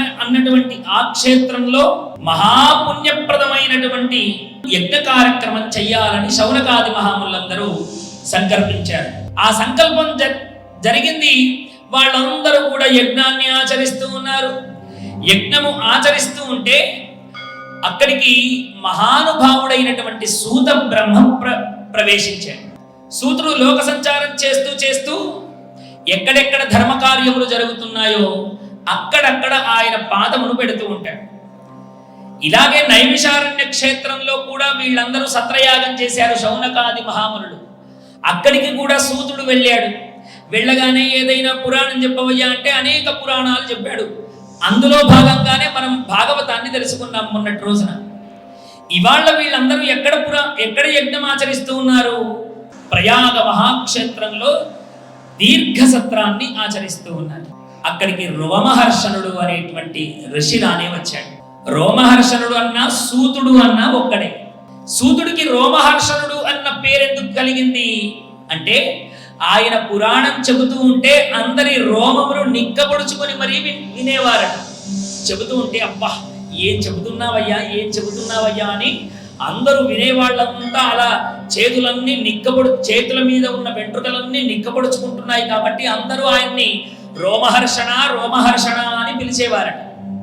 అన్నటువంటి ఆ క్షేత్రంలో మహాపుణ్యప్రదమైనటువంటి యజ్ఞ కార్యక్రమం చెయ్యాలని శౌనకాది మహాములందరూ సంకల్పించారు. ఆ సంకల్పం జరిగింది. వాళ్ళందరూ కూడా యజ్ఞాన్ని ఆచరిస్తూ ఉన్నారు. యజ్ఞము ఆచరిస్తూ ఉంటే అక్కడికి మహానుభావుడైనటువంటి సూత బ్రహ్మం ప్రవేశించాడు. సూతుడు లోక సంచారం చేస్తూ ఎక్కడెక్కడ ధర్మ కార్యములు జరుగుతున్నాయో అక్కడక్కడ ఆయన పాదమును పెడుతూ ఉంటాడు. ఇలాగే నైమిషారణ్య క్షేత్రంలో కూడా వీళ్ళందరూ సత్రయాగం చేశారు శౌనకాది మహామునులు. అక్కడికి కూడా సూతుడు వెళ్ళాడు. వెళ్ళగానే ఏదైనా పురాణం చెప్పవయ్యా అంటే అనేక పురాణాలు చెప్పాడు. అందులో భాగంగానే మనం భాగవతాన్ని తెలుసుకున్నాం మొన్నటి రోజున. ఇవాళ వీళ్ళందరూ ఎక్కడ యజ్ఞం ఆచరిస్తూ ఉన్నారు? ప్రయాగ మహాక్షేత్రంలో దీర్ఘ సత్రాన్ని ఆచరిస్తూ ఉన్నారు. అక్కడికి రోమహర్షణుడు అనేటువంటి ఋషి రానే వచ్చాడు. రోమహర్షణుడు అన్నా సూతుడు అన్నా ఒక్కడే. సూతుడికి రోమహర్షణుడు అన్న పేరెందుకు కలిగింది అంటే ఆయన పురాణం చెబుతూ ఉంటే అందరి రోమములు నిక్కబొడుచుకొని మరీ వినేవారట. చెబుతూ ఉంటే అబ్బా ఏం చెబుతున్నావయ్యా అని అందరూ వినేవాళ్ళంతా అలా చేతుల మీద ఉన్న వెంట్రుకలన్నీ నిక్కబొడుచుకుంటున్నాయి కాబట్టి అందరూ ఆయన్ని రోమహర్షణ అని పిలిచేవారట.